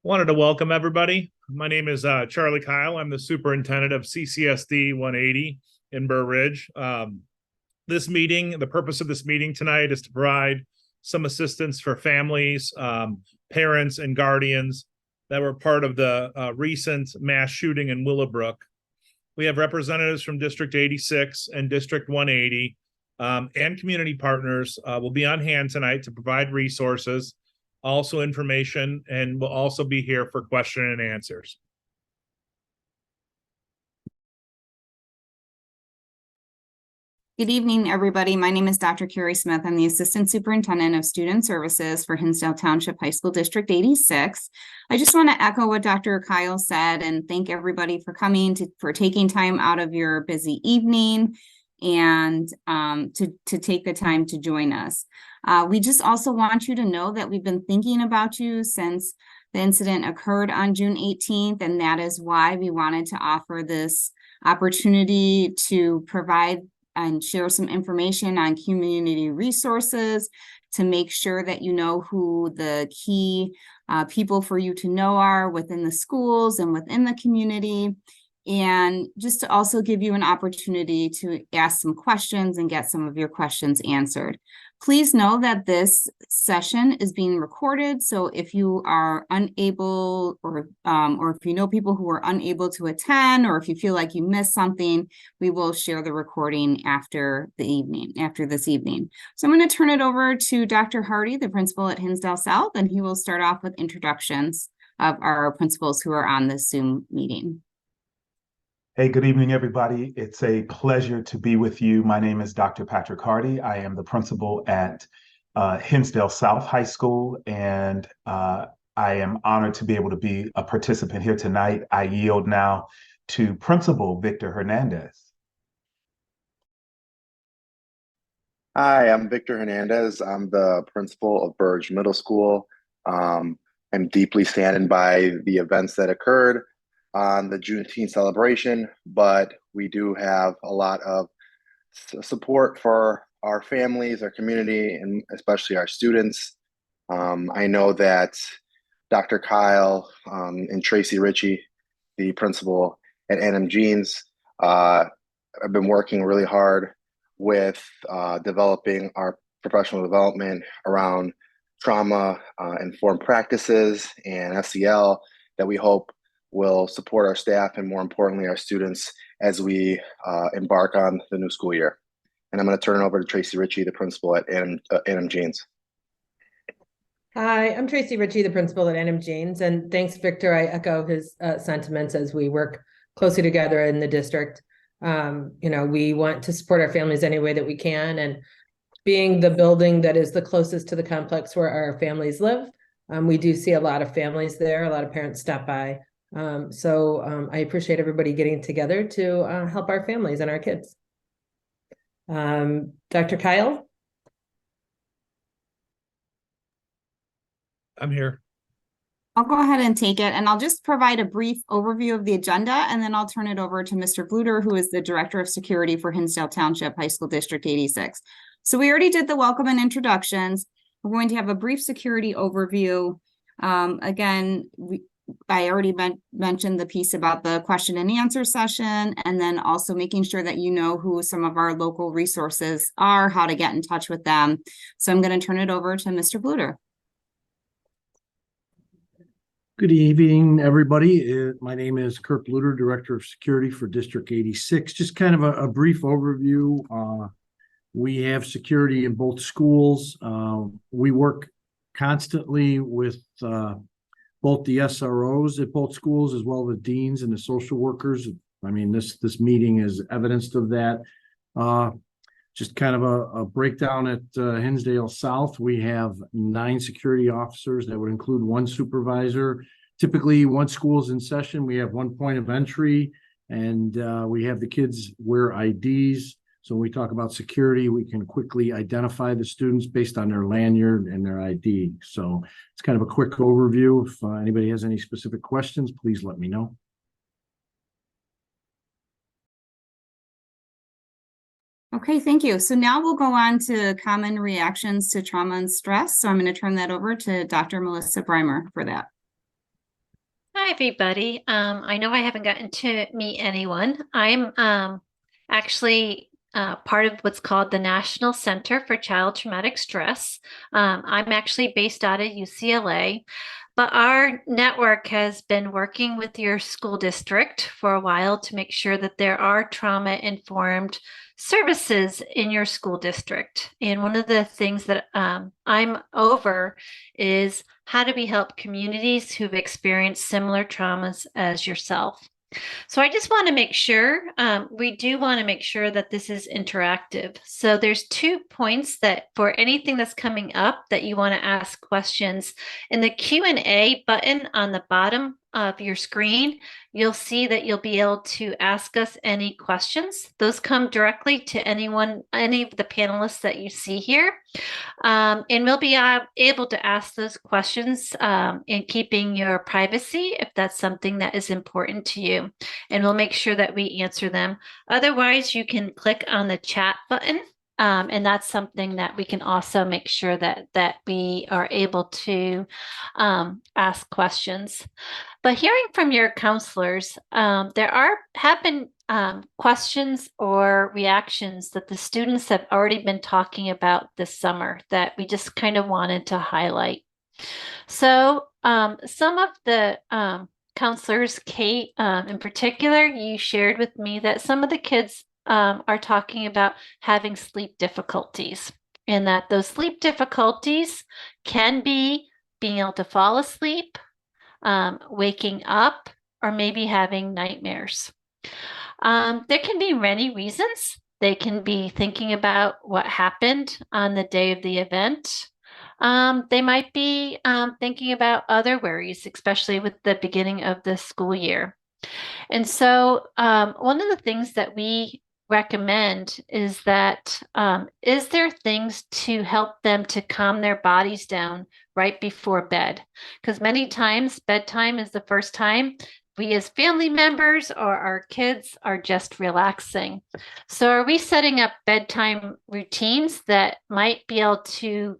Wanted to welcome everybody. My name is Charlie Kyle. I'm the superintendent of CCSD 180 in Burr Ridge. The purpose of this meeting tonight is to provide some assistance for families, parents, and guardians that were part of the recent mass shooting in Willowbrook. We have representatives from District 86 and District 180 and community partners will be on hand tonight to provide resources, also information, and we'll also be here for question and answers. Good evening, everybody. My name is Dr. Carrie Smith. I'm the Assistant Superintendent of Student Services for Hinsdale Township High School District 86. I just want to echo what Dr. Kyle said and thank everybody for coming, for taking time out of your busy evening and to take the time to join us. We just also want you to know that we've been thinking about you since the incident occurred on June 18th, and that is why we wanted to offer this opportunity to provide and share some information on community resources to make sure that you know who the key people for you to know are within the schools and within the community, and just to also give you an opportunity to ask some questions and get some of your questions answered. Please know that this session is being recorded, so if you are unable or if you know people who are unable to attend, or if you feel like you missed something, we will share the recording after this evening. So I'm going to turn it over to Dr. Hardy, the principal at Hinsdale South, and he will start off with introductions of our principals who are on this Zoom meeting. Hey, good evening, everybody. It's a pleasure to be with you. My name is Dr. Patrick Hardy. I am the principal at Hinsdale South High School, and I am honored to be able to be a participant here tonight. I yield now to Principal Victor Hernandez. Hi, I'm Victor Hernandez. I'm the principal of Burge Middle School. I'm deeply saddened by the events that occurred on the Juneteenth celebration, but we do have a lot of support for our families, our community, and especially our students. I know that Dr. Kyle and Tracy Ritchie, the principal at Annam Jeans, have been working really hard with developing our professional development around trauma-informed practices and SEL that we hope will support our staff and, more importantly, our students as we embark on the new school year. And I'm going to turn it over to Tracy Ritchie, the principal at Annam Jeans. Hi, I'm Tracy Ritchie, the principal at Annam Jeans, and thanks, Victor. I echo his sentiments as we work closely together in the district. We want to support our families any way that we can, and being the building that is the closest to the complex where our families live, we do see a lot of families there, a lot of parents stop by. I appreciate everybody getting together to help our families and our kids. Dr. Kyle? I'm here. I'll go ahead and take it, and I'll just provide a brief overview of the agenda, and then I'll turn it over to Mr. Bluter, who is the Director of Security for Hinsdale Township High School District 86. So we already did the welcome and introductions. We're going to have a brief security overview. I already mentioned the piece about the question and answer session, and then also making sure that you know who some of our local resources are, how to get in touch with them. So I'm going to turn it over to Mr. Bluter. Good evening, everybody. My name is Kirk Bluter, Director of Security for District 86. Just kind of a brief overview. We have security in both schools. We work constantly with both the SROs at both schools, as well as the deans and the social workers. I mean, this meeting is evidenced of that. Just kind of a breakdown at Hinsdale South. We have 9 security officers. That would include 1 supervisor. Typically, once school's in session, we have 1 point of entry, and we have the kids wear IDs. So when we talk about security, we can quickly identify the students based on their lanyard and their ID. So it's kind of a quick overview. If anybody has any specific questions, please let me know. Okay, thank you. So now we'll go on to common reactions to trauma and stress. So I'm going to turn that over to Dr. Melissa Breimer for that. Hi, everybody. I know I haven't gotten to meet anyone. I'm actually part of what's called the National Center for Child Traumatic Stress. I'm actually based out of UCLA, but our network has been working with your school district for a while to make sure that there are trauma-informed services in your school district. And one of the things that I'm over is how do we help communities who've experienced similar traumas as yourself? So I just want to make sure, we do want to make sure that this is interactive. So there's 2 points that for anything that's coming up that you want to ask questions. In the Q&A button on the bottom of your screen, you'll see that you'll be able to ask us any questions. Those come directly to any of the panelists that you see here. And we'll be able to ask those questions in keeping your privacy if that's something that is important to you. And we'll make sure that we answer them. Otherwise, you can click on the chat button. And that's something that we can also make sure that we are able to ask questions. But hearing from your counselors, there have been questions or reactions that the students have already been talking about this summer that we just kind of wanted to highlight. So some of the counselors, Kate in particular, you shared with me that some of the kids are talking about having sleep difficulties, and that those sleep difficulties can be being able to fall asleep, waking up, or maybe having nightmares. There can be many reasons. They can be thinking about what happened on the day of the event. They might be thinking about other worries, especially with the beginning of the school year. And so one of the things that we recommend is that is there things to help them to calm their bodies down right before bed? Because many times bedtime is the first time we as family members or our kids are just relaxing. So are we setting up bedtime routines that might be able to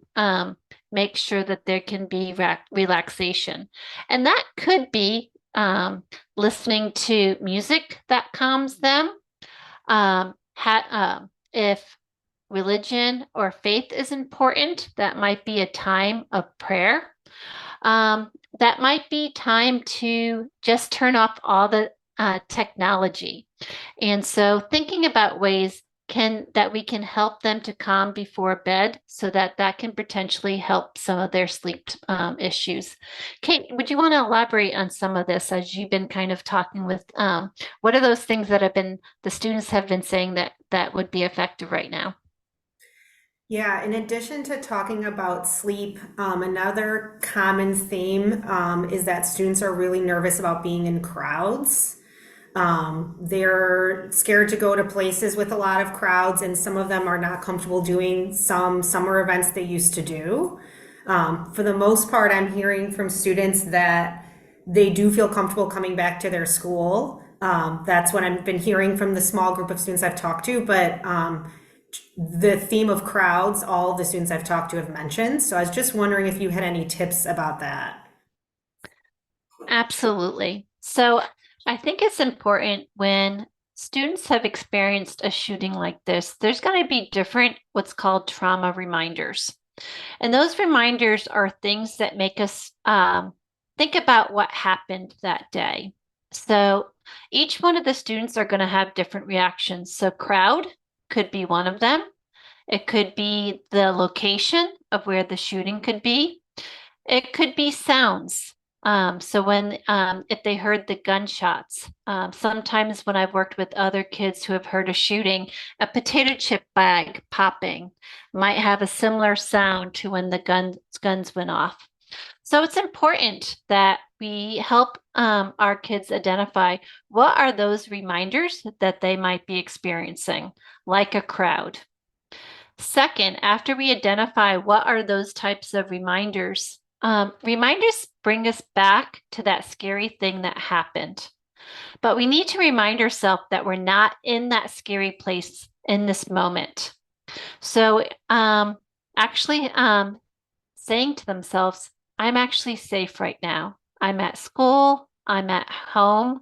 make sure that there can be relaxation? And that could be listening to music that calms them. If religion or faith is important, that might be a time of prayer. That might be time to just turn off all the technology. And so thinking about ways that we can help them to calm before bed so that can potentially help some of their sleep issues. Kate, would you want to elaborate on some of this as you've been kind of talking with, what are those things that the students have been saying that would be effective right now? Yeah, in addition to talking about sleep, another common theme is that students are really nervous about being in crowds. They're scared to go to places with a lot of crowds, and some of them are not comfortable doing some summer events they used to do. For the most part, I'm hearing from students that they do feel comfortable coming back to their school. That's what I've been hearing from the small group of students I've talked to, but the theme of crowds, all of the students I've talked to have mentioned. So I was just wondering if you had any tips about that. Absolutely. So I think it's important when students have experienced a shooting like this, there's going to be different what's called trauma reminders. And those reminders are things that make us think about what happened that day. So each one of the students are going to have different reactions. So crowd could be one of them. It could be the location of where the shooting could be. It could be sounds. So when if they heard the gunshots, sometimes when I've worked with other kids who have heard a shooting, a potato chip bag popping might have a similar sound to when the guns went off. So it's important that we help our kids identify what are those reminders that they might be experiencing, like a crowd. Second, after we identify what are those types of reminders, reminders bring us back to that scary thing that happened. But we need to remind ourselves that we're not in that scary place in this moment. So actually saying to themselves, I'm actually safe right now. I'm at school. I'm at home.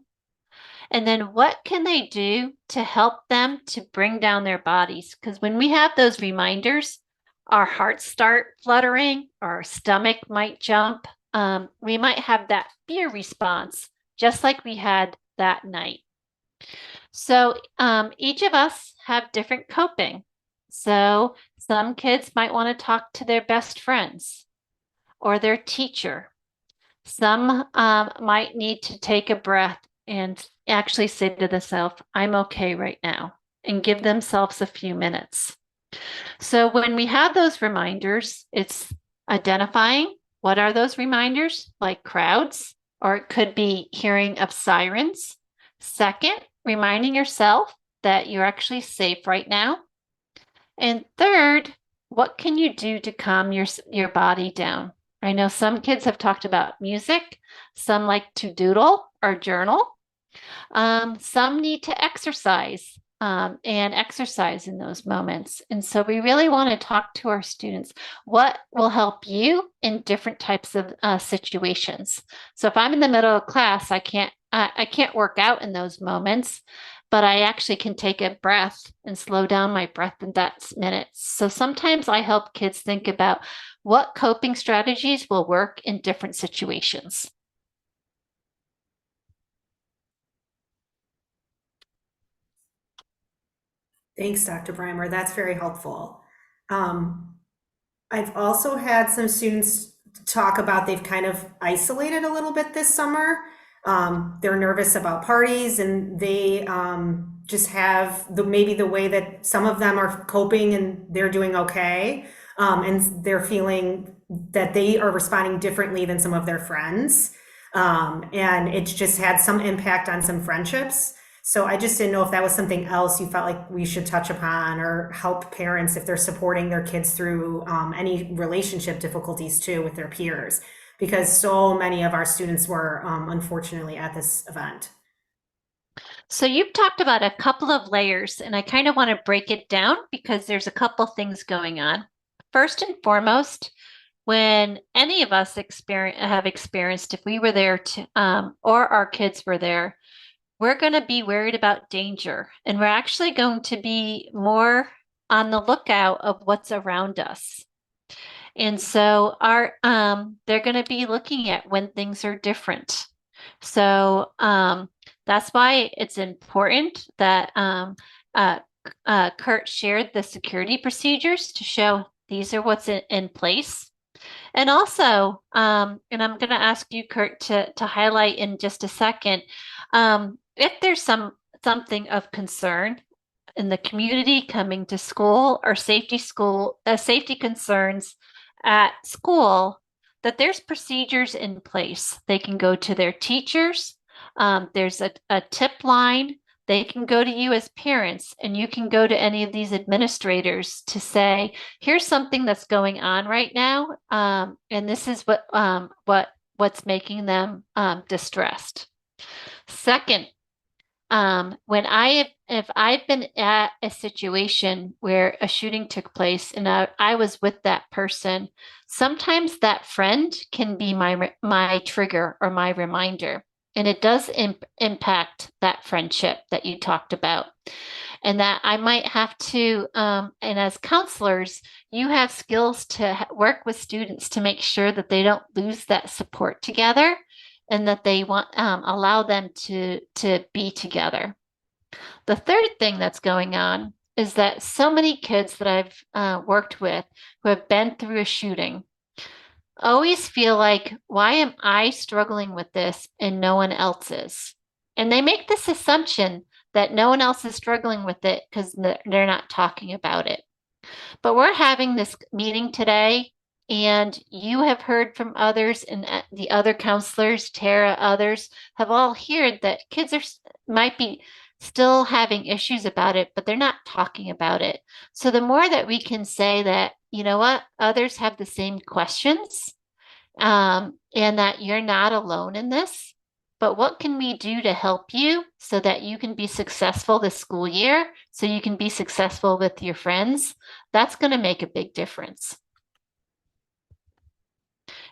And then what can they do to help them to bring down their bodies? Because when we have those reminders, our hearts start fluttering, our stomach might jump. We might have that fear response, just like we had that night. So each of us have different coping. So some kids might want to talk to their best friends or their teacher. Some might need to take a breath and actually say to themselves, I'm okay right now, and give themselves a few minutes. So when we have those reminders, it's identifying what are those reminders, like crowds, or it could be hearing of sirens. Second, reminding yourself that you're actually safe right now. And third, what can you do to calm your body down? I know some kids have talked about music, some like to doodle or journal. Some need to exercise and exercise in those moments. And so we really want to talk to our students. What will help you in different types of situations? So if I'm in the middle of class, I can't work out in those moments, but I actually can take a breath and slow down my breath in that minute. So sometimes I help kids think about what coping strategies will work in different situations. Thanks, Dr. Breimer. That's very helpful. I've also had some students talk about they've kind of isolated a little bit this summer. They're nervous about parties, and they just have maybe the way that some of them are coping and they're doing okay. And they're feeling that they are responding differently than some of their friends. And it's just had some impact on some friendships. So I just didn't know if that was something else you felt like we should touch upon, or help parents if they're supporting their kids through any relationship difficulties too with their peers, because so many of our students were unfortunately at this event. So you've talked about a couple of layers, and I kind of want to break it down because there's a couple things going on. First and foremost, when any of us have experienced, if we were there to, or our kids were there, we're going to be worried about danger, and we're actually going to be more on the lookout of what's around us. And so they're going to be looking at when things are different. So that's why it's important that Kurt shared the security procedures to show these are what's in place. And also, and I'm going to ask you, Kurt, to highlight in just a second, if there's something of concern in the community coming to school, or safety concerns at school, that there's procedures in place. They can go to their teachers. There's a tip line. They can go to you as parents, and you can go to any of these administrators to say, here's something that's going on right now, and this is what's making them distressed. Second, if I've been at a situation where a shooting took place and I was with that person, sometimes that friend can be my trigger or my reminder. And it does impact that friendship that you talked about. And that I might have to, and as counselors, you have skills to work with students to make sure that they don't lose that support together, and that they allow them to be together. The third thing that's going on is that so many kids that I've worked with who have been through a shooting always feel like, why am I struggling with this and no one else is? And they make this assumption that no one else is struggling with it because they're not talking about it. But we're having this meeting today, and you have heard from others, and the other counselors, Tara, others have all heard that kids might be still having issues about it, but they're not talking about it. So the more that we can say that, you know what, others have the same questions, and that you're not alone in this, but what can we do to help you so that you can be successful this school year, so you can be successful with your friends? That's going to make a big difference.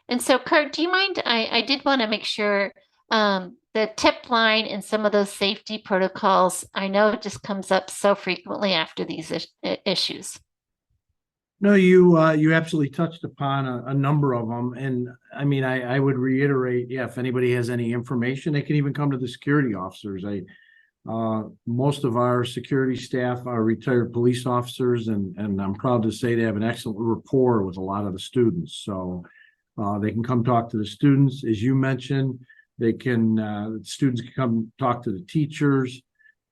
And so, Kurt, do you mind? I did want to make sure the tip line and some of those safety protocols, I know it just comes up so frequently after these issues. No, you absolutely touched upon a number of them. And I mean, I would reiterate, yeah, if anybody has any information, they can even come to the security officers. Most of our security staff are retired police officers, and I'm proud to say they have an excellent rapport with a lot of the students. So they can come talk to the students. As you mentioned, students can come talk to the teachers,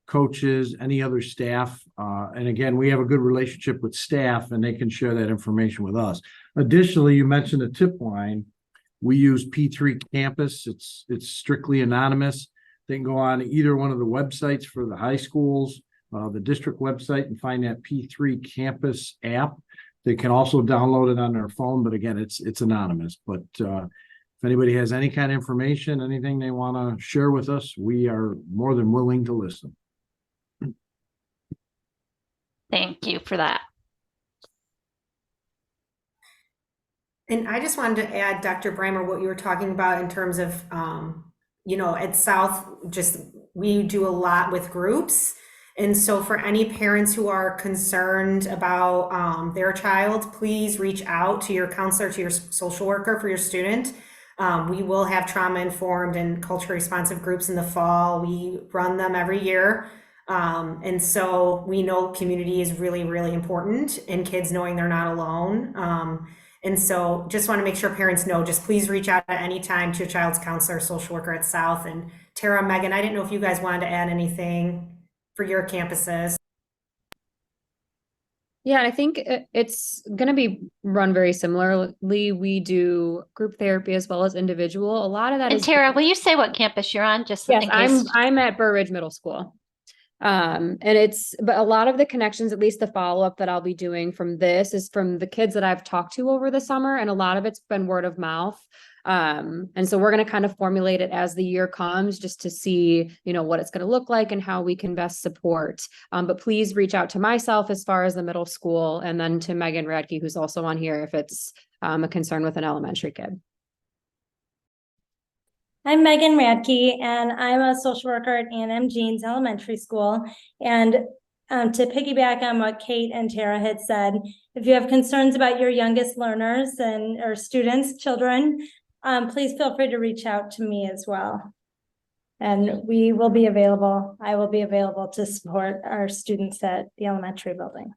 coaches, any other staff. And again, we have a good relationship with staff, and they can share that information with us. Additionally, you mentioned the tip line. We use P3 Campus. It's strictly anonymous. They can go on either one of the websites for the high schools, the district website, and find that P3 Campus app. They can also download it on their phone, but again, it's anonymous. But if anybody has any kind of information, anything they want to share with us, we are more than willing to listen. Thank you for that. And I just wanted to add, Dr. Breimer, what you were talking about in terms of, at South, we do a lot with groups. And so for any parents who are concerned about their child, please reach out to your counselor, to your social worker for your student. We will have trauma-informed and culturally responsive groups in the fall. We run them every year. And so we know community is really, really important, and kids knowing they're not alone. And so just want to make sure parents know, just please reach out at any time to your child's counselor or social worker at South. And Tara, Megan, I didn't know if you guys wanted to add anything for your campuses. Yeah, I think it's going to be run very similarly. We do group therapy as well as individual. A lot of that and is. Tara, will you say what campus you're on? Just Yes, in case. I'm at Burr Ridge Middle School. And but a lot of the connections, at least the follow-up that I'll be doing from this, is from the kids that I've talked to over the summer. And a lot of it's been word of mouth. And so we're going to kind of formulate it as the year comes, just to see, what it's going to look like and how we can best support. But please reach out to myself as far as the middle school, and then to Megan Radke, who's also on here, if it's a concern with an elementary kid. I'm Megan Radke, and I'm a social worker at A&M Jeans Elementary School. And to piggyback on what Kate and Tara had said, if you have concerns about your youngest learners or students, children, please feel free to reach out to me as well. And we will be available. I will be available to support our students at the elementary building.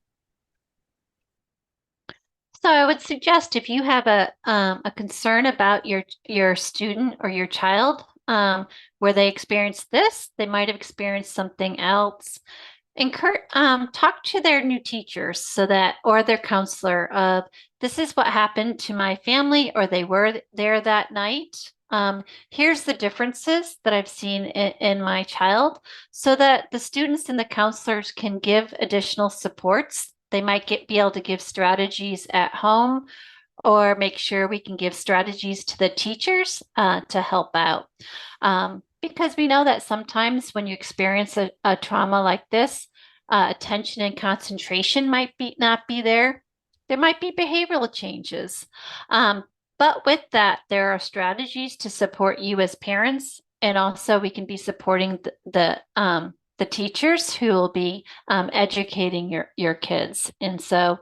So I would suggest, if you have a concern about your student or your child, where they experienced this, they might have experienced something else. Talk to their new teachers or their counselor of, this is what happened to my family, or they were there that night. Here's the differences that I've seen in my child, so that the students and the counselors can give additional supports. They might be able to give strategies at home, or make sure we can give strategies to the teachers to help out. Because we know that sometimes when you experience a trauma like this, attention and concentration might not be there. There might be behavioral changes. But with that, there are strategies to support you as parents, and also we can be supporting the teachers who will be educating your kids. And so,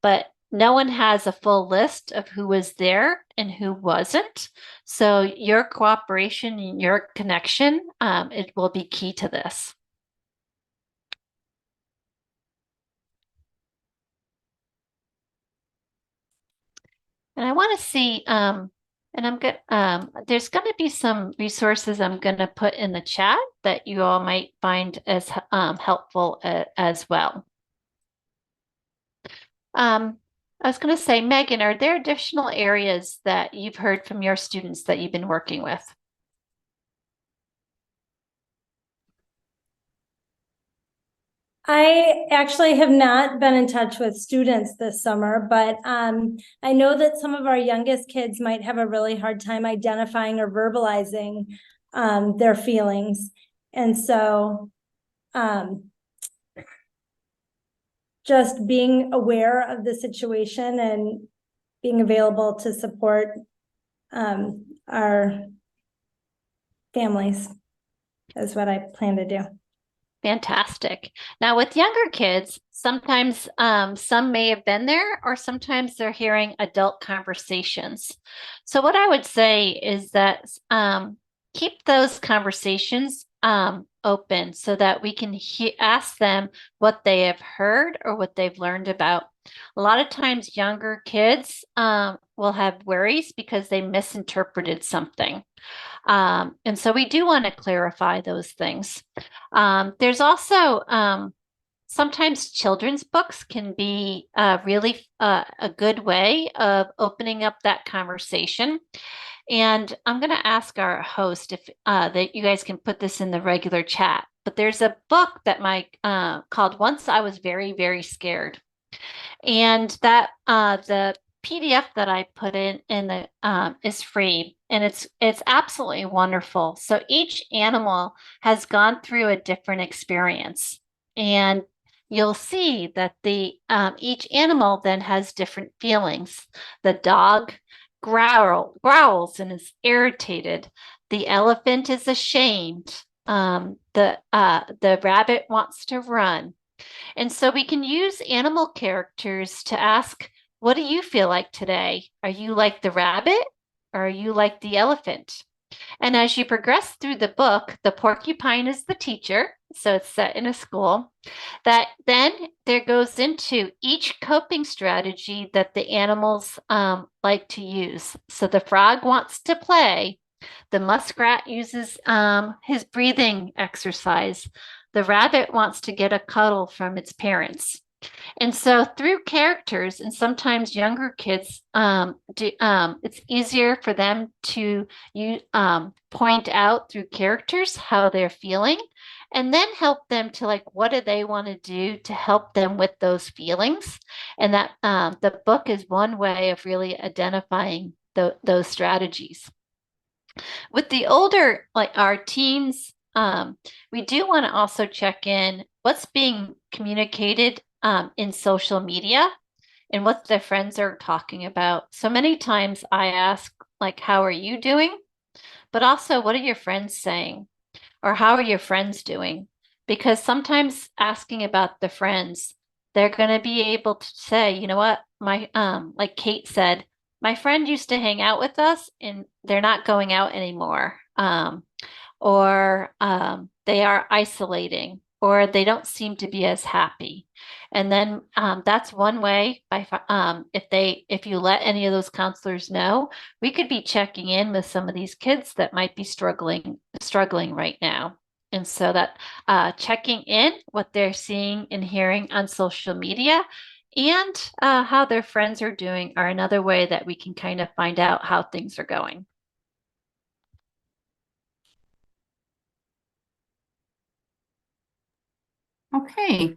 but no one has a full list of who was there and who wasn't. So your cooperation and your connection, it will be key to this. And I want to see, and I'm good. There's going to be some resources I'm going to put in the chat that you all might find as helpful as well. I was going to say, Megan, are there additional areas that you've heard from your students that you've been working with? I actually have not been in touch with students this summer, but I know that some of our youngest kids might have a really hard time identifying or verbalizing their feelings. And so just being aware of the situation and being available to support our families is what I plan to do. Fantastic. Now with younger kids, sometimes some may have been there, or sometimes they're hearing adult conversations. So what I would say is that keep those conversations open so that we can ask them what they have heard or what they've learned about. A lot of times younger kids will have worries because they misinterpreted something. And so we do want to clarify those things. There's also sometimes children's books can be really a good way of opening up that conversation. And I'm going to ask our host if that you guys can put this in the regular chat. But there's a book that called "Once I Was Very, Very Scared," and that the PDF that I put in the is free, and it's absolutely wonderful. So each animal has gone through a different experience, and you'll see that the each animal then has different feelings. The dog growls and is irritated. The elephant is ashamed. The rabbit wants to run. And so we can use animal characters to ask, what do you feel like today? Are you like the rabbit or are you like the elephant? And as you progress through the book, the porcupine is the teacher. So it's set in a school. That then there goes into each coping strategy that the animals like to use. So the frog wants to play. The muskrat uses his breathing exercise. The rabbit wants to get a cuddle from its parents. And so through characters, and sometimes younger kids, it's easier for them to point out through characters how they're feeling, and then help them to what do they want to do to help them with those feelings. And that the book is one way of really identifying those strategies. With the older, like our teens, we do want to also check in what's being communicated in social media and what their friends are talking about. So many times I ask, how are you doing? But also, what are your friends saying? Or how are your friends doing? Because sometimes asking about the friends, they're going to be able to say, you know what, my like Kate said, my friend used to hang out with us and they're not going out anymore. Or they are isolating, or they don't seem to be as happy. And then that's one way. If you let any of those counselors know, we could be checking in with some of these kids that might be struggling right now. And so that checking in what they're seeing and hearing on social media and how their friends are doing are another way that we can kind of find out how things are going. Okay.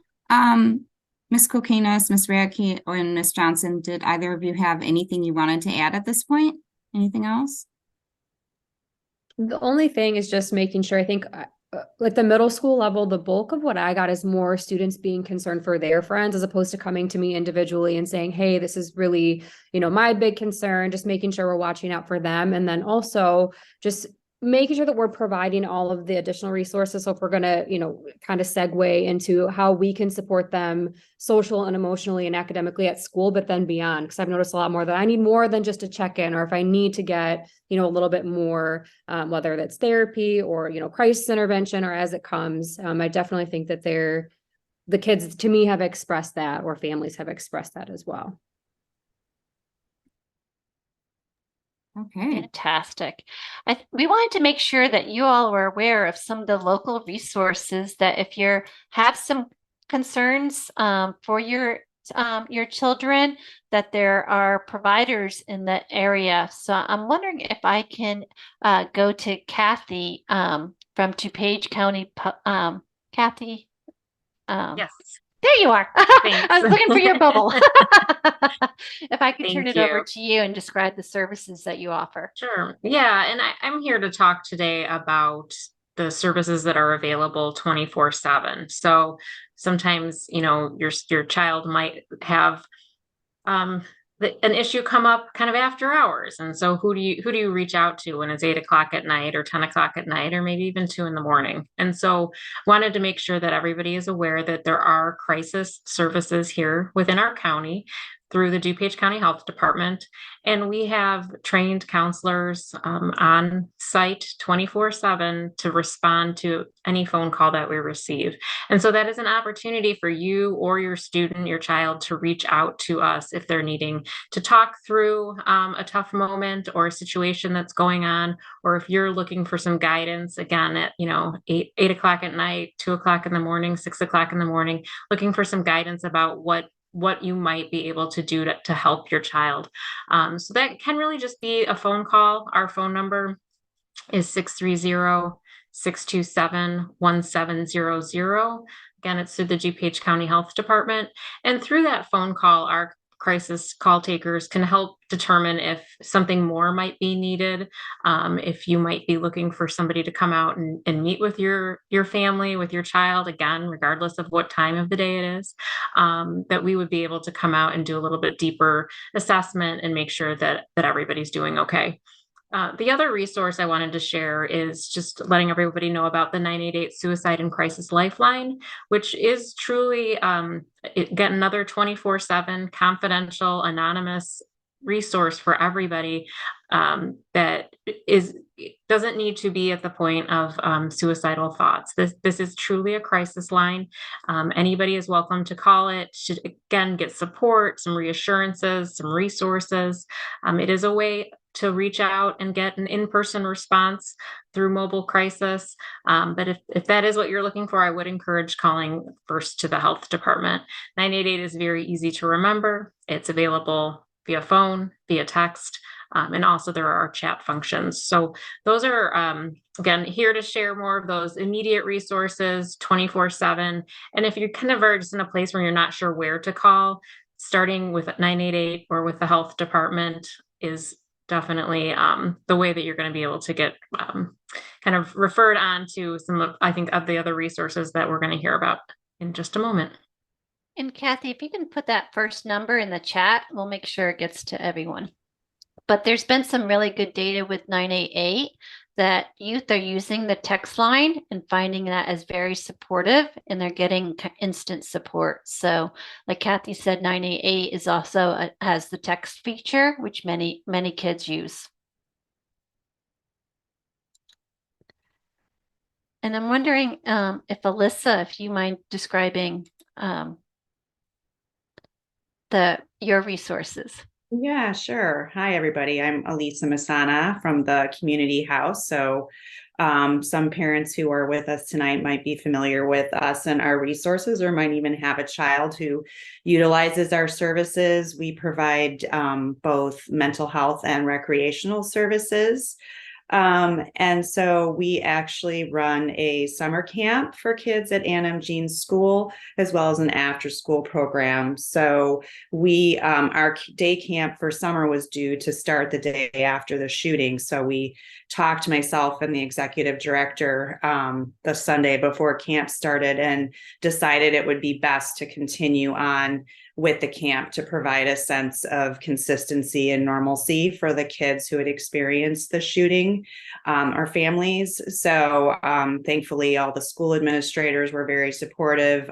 Ms. Kokinas, Ms. Radke, and Ms. Johnson, did either of you have anything you wanted to add at this point? Anything else? The only thing is just making sure, I think like the middle school level, the bulk of what I got is more students being concerned for their friends as opposed to coming to me individually and saying, hey, this is really, my big concern, just making sure we're watching out for them. And then also just making sure that we're providing all of the additional resources. So if we're going to, kind of segue into how we can support them social and emotionally and academically at school, but then beyond, because I've noticed a lot more that I need more than just a check-in, or if I need to get, a little bit more, whether that's therapy or, crisis intervention or as it comes. I definitely think that the kids to me have expressed that, or families have expressed that as well. Okay. Fantastic. We wanted to make sure that you all were aware of some of the local resources that if you have some concerns for your children, that there are providers in the area. So I'm wondering if I can go to Kathy from DuPage County. Kathy? Yes. There you are. I was looking for your bubble. If I could turn it over to you and describe the services that you offer. Sure. Yeah. And I'm here to talk today about the services that are available 24/7. So sometimes, your child might have an issue come up kind of after hours. And so who do you reach out to when it's 8 o'clock at night or 10 o'clock at night, or maybe even 2 in the morning? And so wanted to make sure that everybody is aware that there are crisis services here within our county through the DuPage County Health Department. And we have trained counselors on site 24/7 to respond to any phone call that we receive. And so that is an opportunity for you or your student, your child, to reach out to us if they're needing to talk through a tough moment or a situation that's going on, or if you're looking for some guidance, again, at 8 o'clock at night, 2 o'clock in the morning, 6 o'clock in the morning, looking for some guidance about what you might be able to do to help your child. So that can really just be a phone call. Our phone number is 630-627-1700. Again, it's through the DuPage County Health Department. And through that phone call, our crisis call takers can help determine if something more might be needed, if you might be looking for somebody to come out and meet with your family, with your child, again, regardless of what time of the day it is, that we would be able to come out and do a little bit deeper assessment and make sure that everybody's doing okay. The other resource I wanted to share is just letting everybody know about the 988 Suicide and Crisis Lifeline, which is truly get another 24/7 confidential, anonymous resource for everybody that doesn't need to be at the point of suicidal thoughts. This is truly a crisis line. Anybody is welcome to call it, to again get support, some reassurances, some resources. It is a way to reach out and get an in-person response through mobile crisis. But if that is what you're looking for, I would encourage calling first to the health department. 988 is very easy to remember. It's available via phone, via text, and also there are chat functions. So those are, again, here to share more of those immediate resources 24/7. And if you kind of are just in a place where you're not sure where to call, starting with 988 or with the health department is definitely the way that you're going to be able to get kind of referred on to some of, I think, of the other resources that we're going to hear about in just a moment. And Kathy, if you can put that first number in the chat, we'll make sure it gets to everyone. But there's been some really good data with 988 that youth are using the text line and finding that as very supportive, and they're getting instant support. So like Kathy said, 988 is also has the text feature, which many kids use. And I'm wondering if Alyssa, if you mind describing your resources. Yeah, sure. Hi, everybody. I'm Alisa Masana from the Community House. So some parents who are with us tonight might be familiar with us and our resources, or might even have a child who utilizes our services. We provide both mental health and recreational services. And so we actually run a summer camp for kids at Ann Jean's school, as well as an after school program. So we, our day camp for summer was due to start the day after the shooting. So we talked, myself and the executive director, the Sunday before camp started, and decided it would be best to continue on with the camp to provide a sense of consistency and normalcy for the kids who had experienced the shooting, or families. So thankfully, all the school administrators were very supportive.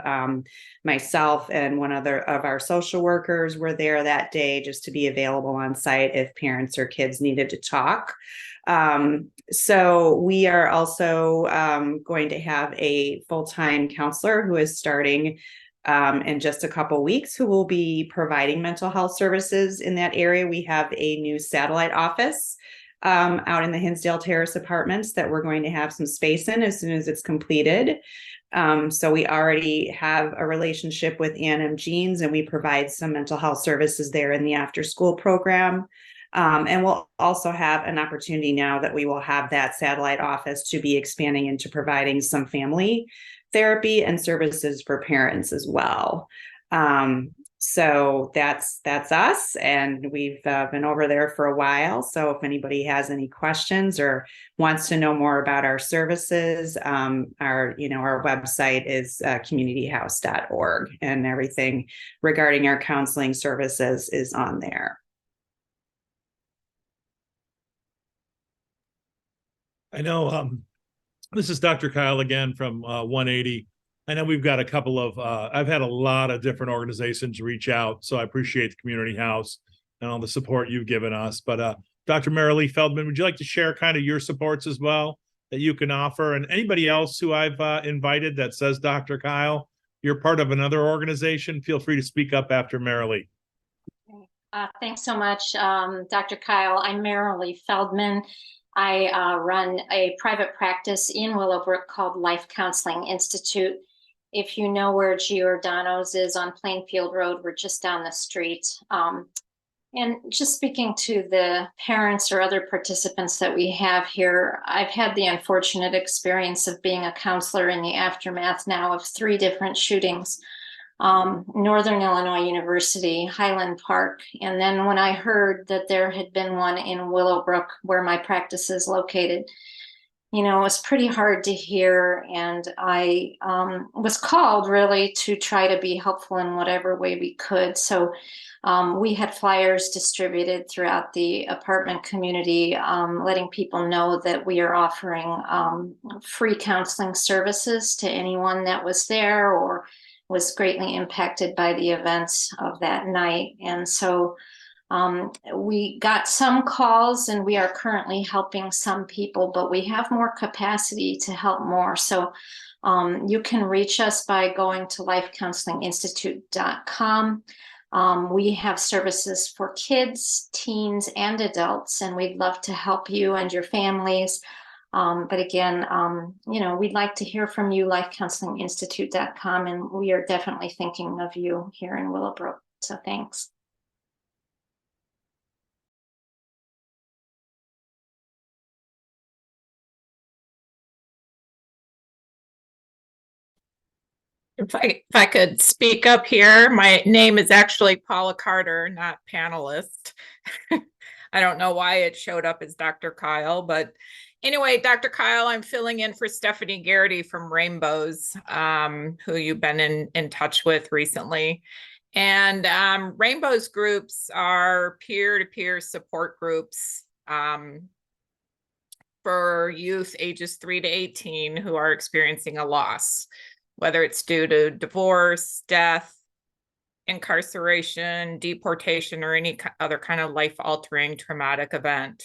Myself and one other of our social workers were there that day just to be available on site if parents or kids needed to talk. So we are also going to have a full-time counselor who is starting in just a couple weeks, who will be providing mental health services in that area. We have a new satellite office out in the Hinsdale Terrace apartments that we're going to have some space in as soon as it's completed. So we already have a relationship with Ann Jean's, and we provide some mental health services there in the after school program. And we'll also have an opportunity now that we will have that satellite office to be expanding into providing some family therapy and services for parents as well. So that's us, and we've been over there for a while. So if anybody has any questions or wants to know more about our services, our website is communityhouse.org, and everything regarding our counseling services is on there. I know this is Dr. Kyle again from 180. I know we've got a couple of, I've had a lot of different organizations reach out, so I appreciate the Community House and all the support you've given us. But Dr. Marilee Feldman, would you like to share kind of your supports as well that you can offer? And anybody else who I've invited that says Dr. Kyle, you're part of another organization, feel free to speak up after Marilee. Thanks so much, Dr. Kyle. I'm Marilee Feldman. I run a private practice in Willowbrook called Life Counseling Institute. If you know where Giordano's is on Plainfield Road, we're just down the street. And just speaking to the parents or other participants that we have here, I've had the unfortunate experience of being a counselor in the aftermath now of 3 different shootings. Northern Illinois University, Highland Park. And then when I heard that there had been one in Willowbrook where my practice is located, it was pretty hard to hear. And I was called really to try to be helpful in whatever way we could. So we had flyers distributed throughout the apartment community, letting people know that we are offering free counseling services to anyone that was there or was greatly impacted by the events of that night. And so we got some calls, and we are currently helping some people, but we have more capacity to help more. So you can reach us by going to lifecounselinginstitute.com. We have services for kids, teens, and adults, and we'd love to help you and your families. But again, we'd like to hear from you, lifecounselinginstitute.com, and we are definitely thinking of you here in Willowbrook. So thanks. If I could speak up here, my name is actually Paula Carter, not panelist. I don't know why it showed up as Dr. Kyle, but anyway, Dr. Kyle, I'm filling in for Stephanie Garrity from Rainbows, who you've been in touch with recently. And Rainbows groups are peer-to-peer support groups for youth ages 3 to 18 who are experiencing a loss, whether it's due to divorce, death, incarceration, deportation, or any other kind of life-altering traumatic event.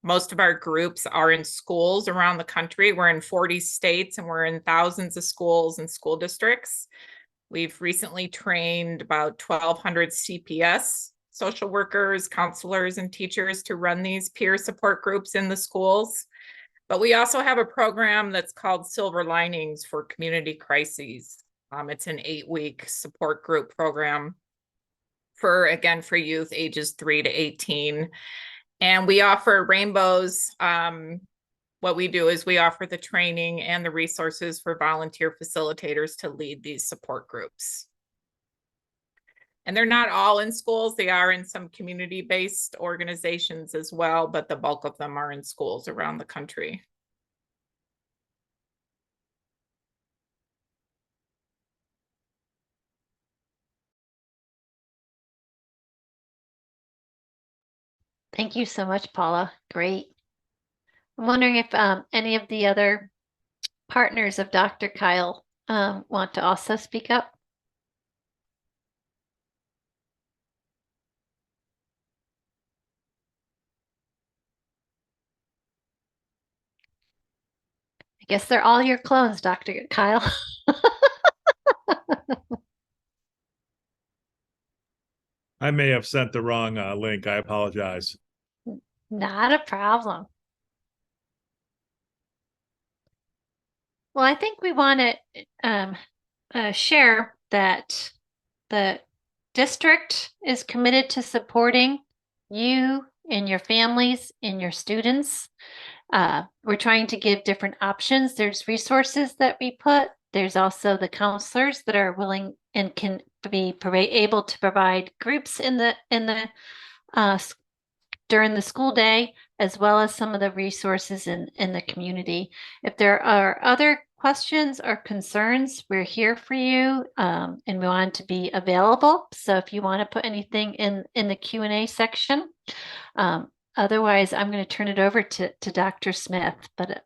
Most of our groups are in schools around the country. We're in 40 states, and we're in thousands of schools and school districts. We've recently trained about 1,200 CPS, social workers, counselors, and teachers to run these peer support groups in the schools. But we also have a program that's called Silver Linings for Community Crises. It's an 8-week support group program for youth ages 3 to 18. And we offer Rainbows. What we do is we offer the training and the resources for volunteer facilitators to lead these support groups. And they're not all in schools. They are in some community-based organizations as well, but the bulk of them are in schools around the country. Thank you so much, Paula. Great. I'm wondering if any of the other partners of Dr. Kyle want to also speak up. I guess they're all your clones, Dr. Kyle. I may have sent the wrong link. I apologize. Not a problem. Well, I think we want to share that the district is committed to supporting you and your families and your students. We're trying to give different options. There's resources that we put. There's also the counselors that are willing and can be able to provide groups in the during the school day, as well as some of the resources in the community. If there are other questions or concerns, we're here for you, and we want to be available. So if you want to put anything in the Q&A section, otherwise I'm going to turn it over to Dr. Smith, but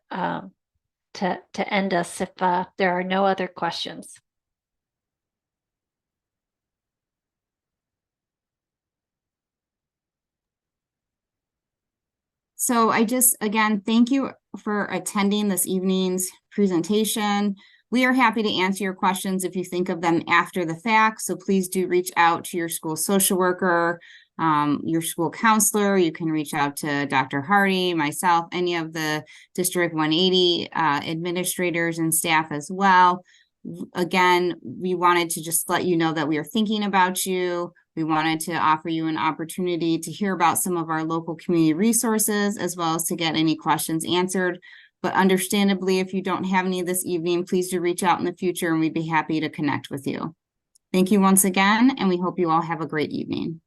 to end us if there are no other questions. So I just, again, thank you for attending this evening's presentation. We are happy to answer your questions if you think of them after the fact. So please do reach out to your school social worker, your school counselor. You can reach out to Dr. Hardy, myself, any of the District 180 administrators and staff as well. Again, we wanted to just let you know that we are thinking about you. We wanted to offer you an opportunity to hear about some of our local community resources, as well as to get any questions answered. But understandably, if you don't have any this evening, please do reach out in the future and we'd be happy to connect with you. Thank you once again, and we hope you all have a great evening.